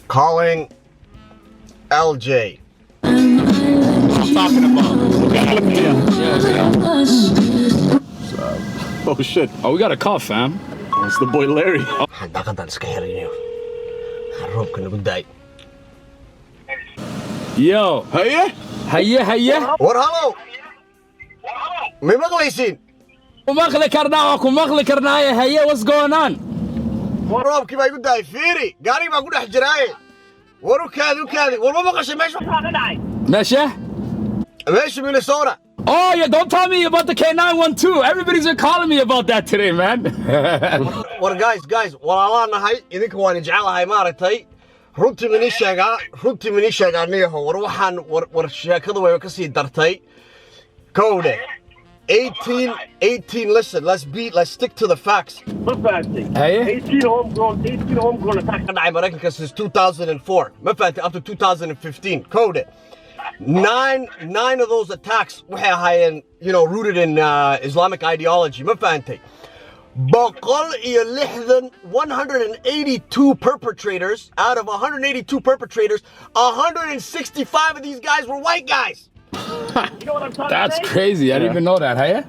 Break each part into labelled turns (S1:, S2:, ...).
S1: Calling LJ.
S2: I'm talking about.
S3: Oh shit.
S2: Oh, we got a call, fam.
S3: It's the boy Larry.
S2: Yo.
S3: Hey,
S2: Haye.
S1: War hello. May maqlaysiin?
S2: Kumaqli karnaa haye, what's going on?
S1: Roobkii baa igu daay fiiri. Gaari baa ku dhex jiraaye. War u kaadi. War ma maqashay meesha waxa ka dhacay? Meesha Minnesota.
S2: Oh, yeah, don't tell me about the K912. Everybody's been calling me about that today, man.
S1: War guys, walaalaan nahay. Idinka waan jecelahay maaragtay. runtii mini sheegaa niyaho war waxaan war sheekadu way ka sii dartay code 18 listen let's stick to the facts.
S2: Hey
S1: 18 homegrown attack dhacay Mareykanka since 2004 ma fahanti up to 2015 code nine of those attacks waxay ahaayeen rooted in Islamic ideology ma fahanti 182 perpetrators. Out of 182 perpetrators, 165 of these guys were white guys.
S4: You know what I'm trying
S2: That's
S4: to say?
S2: crazy. I didn't even know that, hey?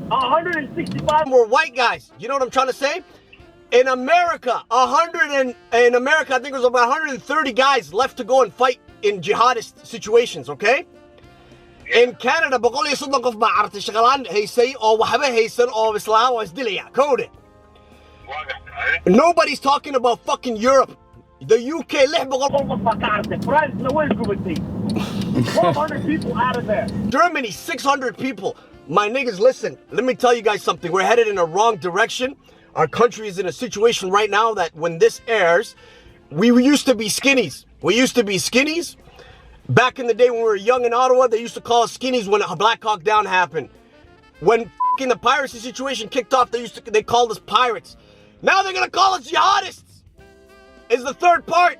S4: 165
S1: were white guys. You know what I'm trying to say? In America, I think it was about 130 guys left to go and fight in jihadist situations, okay? In Canada, code. Nobody's talking about fucking Europe. The UK,
S4: 1,200 people out of there.
S1: Germany, 600 people. My niggas, listen, let me tell you guys something. We're headed in a wrong direction. Our country is in a situation right now that when this airs, we used to be skinnies. Back in the day when we were young in Ottawa, they used to call us skinnies when a Black Hawk Down happened. When the piracy situation kicked off, they called us pirates. Now they're gonna call us jihadists. Is the third part.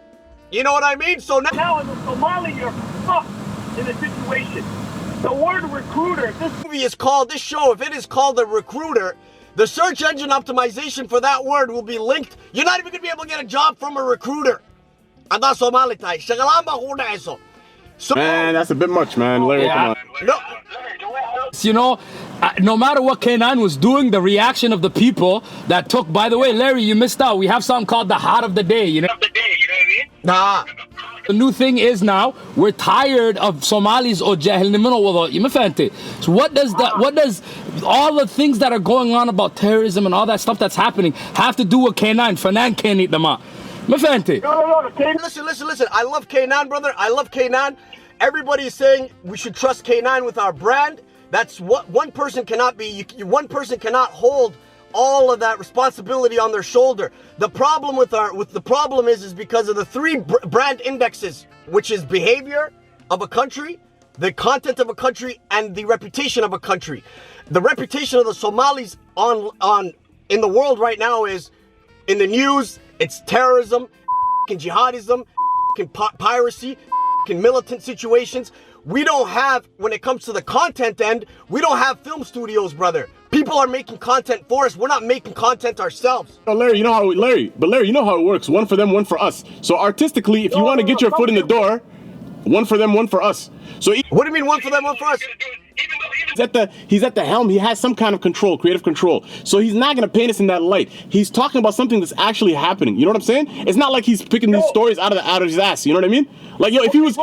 S1: You know what I mean? So
S4: now in Somalia, you're fucked in a situation. The word recruiter,
S1: this show, if it is called The Recruiter, the search engine optimization for that word will be linked. You're not even gonna be able to get a job from a recruiter. And that's Somali tai.
S3: So, man, that's a bit much, man. Larry, come on.
S1: No.
S2: No matter what K9 was doing, the reaction of the people that took, by the way, Larry, you missed out. We have something called the Hot of the Day, you know?
S1: Nah.
S2: The new thing is now, we're tired of Somalis or Jahil. So what does all the things that are going on about terrorism and all that stuff that's happening have to do with K9? Fanan can't eat them out.
S1: Listen. I love K9, brother. I love K9. Everybody is saying we should trust K9 with our brand. That's what one person cannot be. One person cannot hold all of that responsibility on their shoulder. The problem is because of the three brand indexes, which is behavior of a country, the content of a country, and the reputation of a country. The reputation of the Somalis in the world right now is in the news. It's terrorism, jihadism, piracy, militant situations. We don't have, when it comes to the content end, we don't have film studios, brother. People are making content for us. We're not making content ourselves.
S3: Oh, Larry, you know how it works. One for them, one for us. So artistically, if you want to get your foot in the door, one for them, one for us. So
S1: what do you mean one for them, one for us?
S3: He's at the helm. He has some kind of control, creative control. So he's not gonna paint us in that light. He's talking about something that's actually happening. You know what I'm saying? It's not like he's picking these stories out of his ass. You know what I mean? Like, yo, if he was,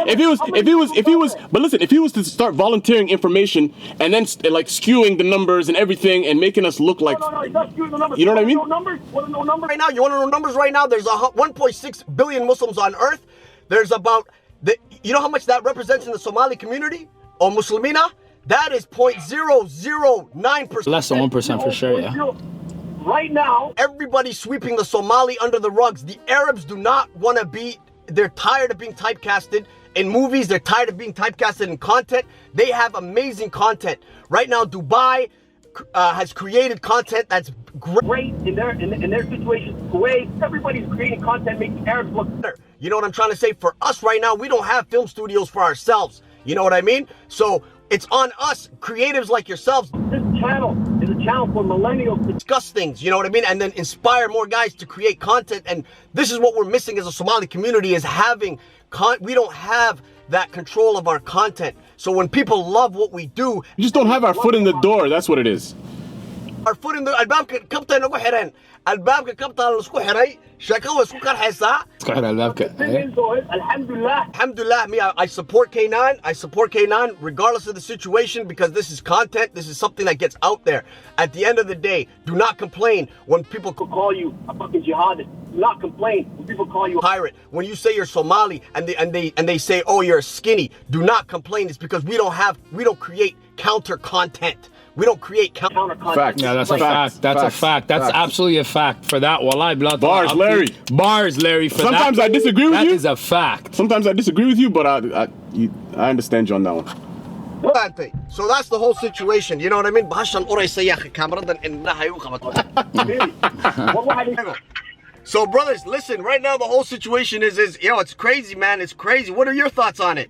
S3: but listen, if he was to start volunteering information and then like skewing the numbers and everything and making us look like,
S4: no, he's not skewing the numbers.
S3: You know what I mean?
S4: Numbers?
S1: Right now, you want to know numbers right now? There's 1.6 billion Muslims on earth. There's about you know how much that represents in the Somali community or Muslimina? That is 0.009%.
S2: Less than 1% for sure, yeah.
S4: Right now,
S1: everybody's sweeping the Somali under the rugs. The Arabs do not want to be, they're tired of being typecasted in movies. They're tired of being typecasted in content. They have amazing content. Right now, Dubai has created content that's
S4: great in their situation. Kuwait, everybody's creating content making Arabs look better.
S1: You know what I'm trying to say? For us right now, we don't have film studios for ourselves. You know what I mean? So it's on us, creatives like yourselves.
S4: This channel is a channel for millennials to
S1: discuss things, you know what I mean? And then inspire more guys to create content. And this is what we're missing as a Somali community, is having we don't have that control of our content. So when people love what we do,
S3: We just don't have our foot in the door. That's what it is.
S1: our foot in the albaabka kabta nagu xiran, albaabka kabta la isku xiray, sheeko way isku qarxaysaa.
S4: the thing is, though, is, alhamdulillah.
S1: Alhamdulillah, me, I support K9. I support K9 regardless of the situation, because this is content. This is something that gets out there. At the end of the day, do not complain when people
S4: Call you a fucking jihadist. Do not complain when people call you a
S1: pirate. When you say you're Somali and they say, oh, you're skinny, do not complain. It's because we don't create counter content. We don't create
S4: counter content.
S3: Fact.
S2: Yeah, that's a fact. That's a fact. That's absolutely a fact. For that, wallahi, blood.
S3: Bars, Larry.
S2: Bars, Larry. For
S3: Sometimes
S2: that,
S3: I disagree with you.
S2: That is a fact.
S3: Sometimes I disagree with you, but I understand you on that one.
S1: So that's the whole situation. You know what I mean? So brothers, listen, right now the whole situation is it's crazy, man. It's crazy. What are your thoughts on it?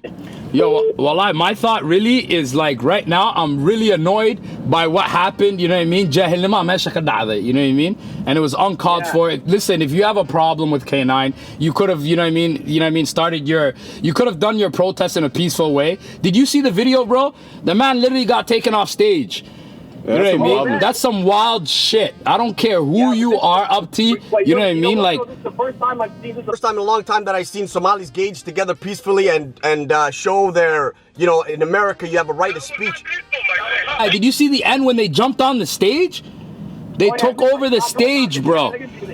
S2: Yo, wallahi, my thought really is like right now I'm really annoyed by what happened, you know what I mean? Jahilnima meesha ka dhacday, you know what I mean? And it was uncalled for. Listen, if you have a problem with K9, you could have, you know what I mean, you could have done your protest in a peaceful way. Did you see the video, bro? The man literally got taken off stage. You know what I mean? That's some wild shit. I don't care who you are up to. You know what I mean? Like,
S4: this is the first time I've seen this.
S1: First time in a long time that I've seen Somalis gauge together peacefully and show their, you know, in America you have a right of speech.
S2: did you see the end when they jumped on the stage? They took over the stage, bro.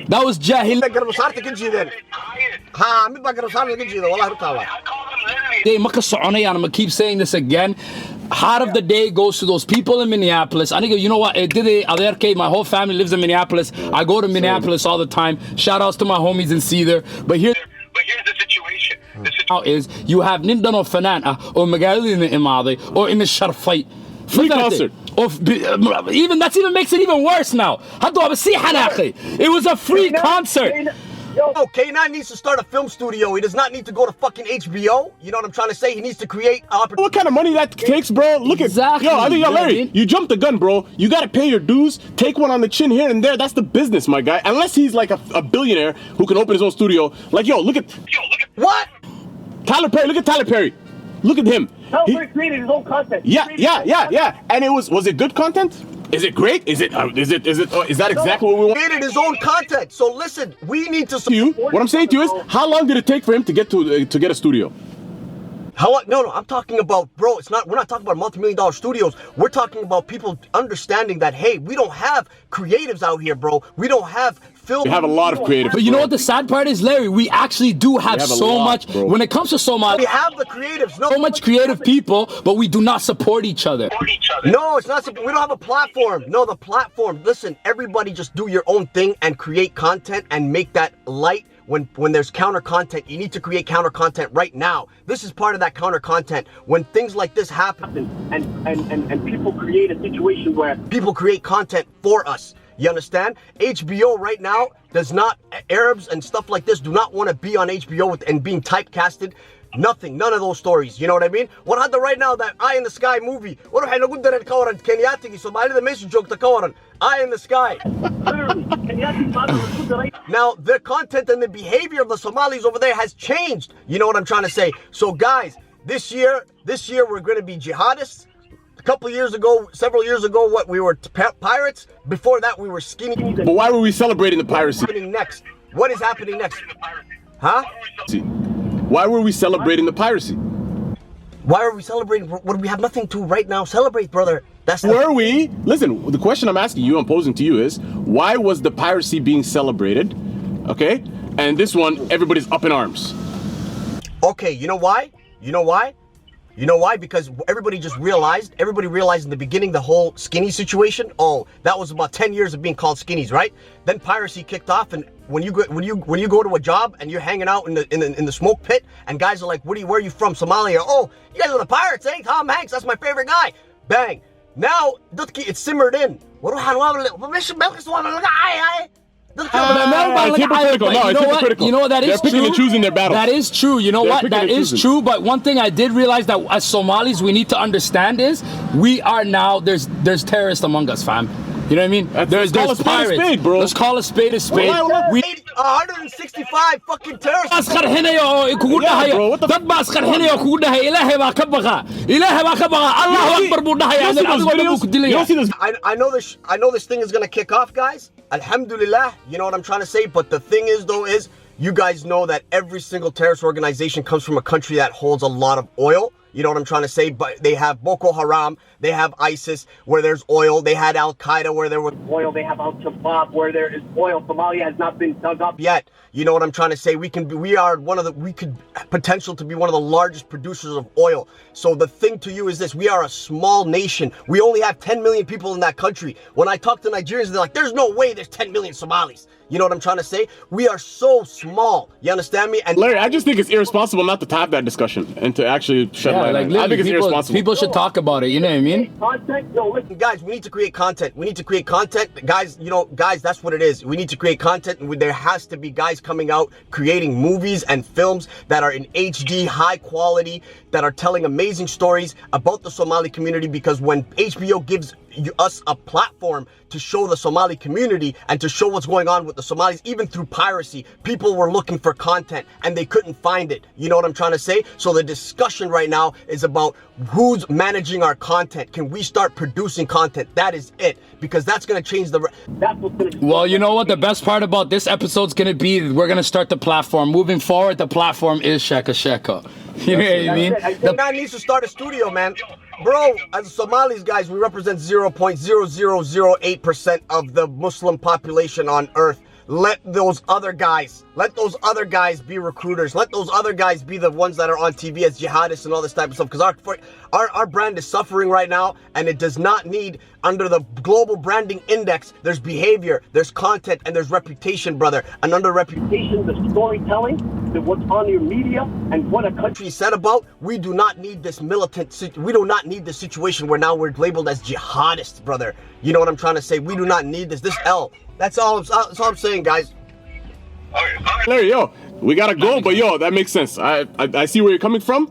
S2: That was Jahil. I'm gonna keep saying this again. Heart of the day goes to those people in Minneapolis. I think, you know what? My whole family lives in Minneapolis. I go to Minneapolis all the time. Shout outs to my homies in Cedar. But here's
S5: the situation.
S2: Now is you have Nindano Fanana or Magali in the Imadi or in the Sharfite.
S3: Free concert.
S2: Even that's even makes it even worse now. It was a free concert.
S1: Yo, K9 needs to start a film studio. He does not need to go to fucking HBO. You know what I'm trying to say? He needs to create opportunity.
S3: What kind of money that takes, bro? Look
S2: Exactly.
S3: at Larry, you jumped the gun, bro. You gotta pay your dues. Take one on the chin here and there. That's the business, my guy. Unless he's like a billionaire who can open his own studio. Like, look at
S1: What?
S3: Tyler Perry. Look at Tyler Perry. Look at him.
S4: Tyler Perry created his own content.
S3: Yeah. And was it good content? Is it great? Is that exactly what we want?
S1: He created his own content. So listen, we need to
S3: You, what I'm saying to you is, how long did it take for him to get a studio?
S1: How long? No, I'm talking about, bro, we're not talking about multi-million-dollar studios. We're talking about people understanding that, hey, we don't have creatives out here, bro. We don't have film.
S3: We have a lot of creatives.
S2: But you know what the sad part is, Larry? We actually do have so much.
S3: Bro.
S2: When it comes to Somalia,
S1: We have the creatives.
S2: so much creative people, but we do not support each other.
S1: No, it's not. We don't have a platform. No, the platform. Listen, everybody just do your own thing and create content and make that light. When there's counter content, you need to create counter content right now. This is part of that counter content. When things like this happen,
S4: And people create a situation where
S1: people create content for us. You understand? HBO right now does not, Arabs and stuff like this do not want to be on HBO and being typecasted. Nothing, none of those stories. You know what I mean? What had the right now that Eye in the Sky movie? What waxay nagu dareen ka waran Kenyaatigi Soomaalida meesha joogta ka waran Eye in the Sky. Now the content and the behavior of the Somalis over there has changed. You know what I'm trying to say? So guys, this year we're going to be jihadists. Several years ago, we were pirates. Before that, we were skinny.
S3: But why were we celebrating the piracy?
S1: What is happening next? Huh?
S3: Why were we celebrating the piracy?
S1: Why are we celebrating? What, we have nothing to right now celebrate, brother.
S3: Were we? Listen, the question I'm asking you, I'm posing to you is, why was the piracy being celebrated? Okay? And this one, everybody's up in arms.
S1: Okay, you know why? Because everybody realized in the beginning the whole skinny situation. Oh, that was about 10 years of being called skinnies, right? Then piracy kicked off, and when you go to a job and you're hanging out in the smoke pit, and guys are like, where are you from? Somalia? Oh, you guys are the pirates, eh? Tom Hanks, that's my favorite guy. Bang. Now it's simmered in.
S3: It's hypocritical. No, it's hypocritical.
S2: You know what? That is
S3: They're picking and choosing their battles.
S2: That is true. You know what? That is true. But one thing I did realize that as Somalis we need to understand is we are now there's terrorists among us, fam. You know what I mean? There's
S3: call a spade a
S2: pirates.
S3: spade, bro.
S2: Let's call a spade a spade. We
S1: 165 fucking terrorists.
S2: askar hinayo oo kugu dhahayo dad ba askar hinayo kugu dhahay ilaahay baa ka baqa Allahu akbar buu dhahayaa adigoo ku dilaya.
S1: I know this thing is gonna kick off, guys. Alhamdulillah, you know what I'm trying to say. But the thing is, though, is you guys know that every single terrorist organization comes from a country that holds a lot of oil. You know what I'm trying to say? But they have Boko Haram, they have ISIS where there's oil, they had Al Qaeda where there was
S4: Oil, they have Al-Shabaab where there is oil. Somalia has not been dug up
S1: yet. You know what I'm trying to say? We could potential to be one of the largest producers of oil. So the thing to you is this: we are a small nation. We only have 10 million people in that country. When I talk to Nigerians, they're like, "There's no way there's 10 million Somalis." You know what I'm trying to say? We are so small. You understand me? And
S3: Larry, I just think it's irresponsible not to have that discussion and to actually shed light on it. I think it's irresponsible.
S2: People should talk about it. You know what I mean?
S4: content. No, listen,
S1: guys, we need to create content. We need to create content. Guys, you know, guys, that's what it is. We need to create content. There has to be guys coming out creating movies and films that are in HD, high quality, that are telling amazing stories about the Somali community, because when HBO gives us a platform to show the Somali community and to show what's going on with the Somalis, even through piracy, people were looking for content and they couldn't find it. You know what I'm trying to say? So the discussion right now is about who's managing our content. Can we start producing content? That is it, because that's going to change
S4: that's what's gonna
S2: Well, you know what? The best part about this episode's going to be, we're going to start the platform. Moving forward, the platform is SHEEKO. You know what I mean?
S1: The man needs to start a studio, man. Bro, as Somalis, guys, we represent 0.0008% of the Muslim population on earth. Let those other guys be recruiters. Let those other guys be the ones that are on TV as jihadists and all this type of stuff. Because our brand is suffering right now, and it does not need, under the global branding index, there's behavior, there's content, and there's reputation, brother. And under reputation,
S4: the storytelling, what's on your media, and what a country
S1: said about, we do not need this we do not need this situation where now we're labeled as jihadists, brother. You know what I'm trying to say? We do not need this. That's all I'm saying, guys.
S3: Larry, yo, we gotta go, but yo, that makes sense. I see where you're coming from.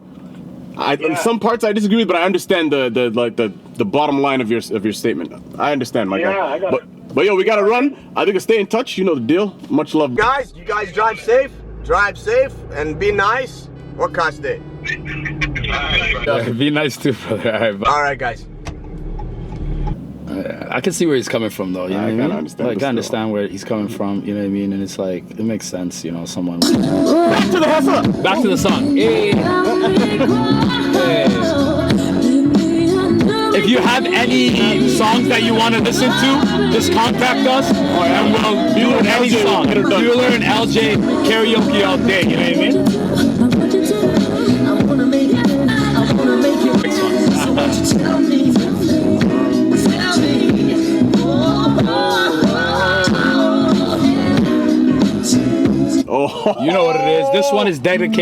S3: In some parts I disagree with, but I understand the bottom line of your statement. I understand, my guy.
S4: I got it.
S3: But yo, we gotta run. I think stay in touch. You know the deal. Much love,
S1: guys. You guys drive safe, and be nice. Or Kaste.
S2: Be nice too, brother.
S1: All right, guys.
S2: I can see where he's coming from, though. You know what I mean?
S3: Understand.
S2: Like, I understand where he's coming from. You know what I mean? And it's like, it makes sense. You know, someone.
S3: Back to the hustle.
S2: Back to the song. Hey. If you have any songs that you want to listen to, just contact us, and we'll do any song. Bueler and Eljay karaoke all day. You know what I mean?
S3: Oh.
S2: You know what it is. This one is dedicated.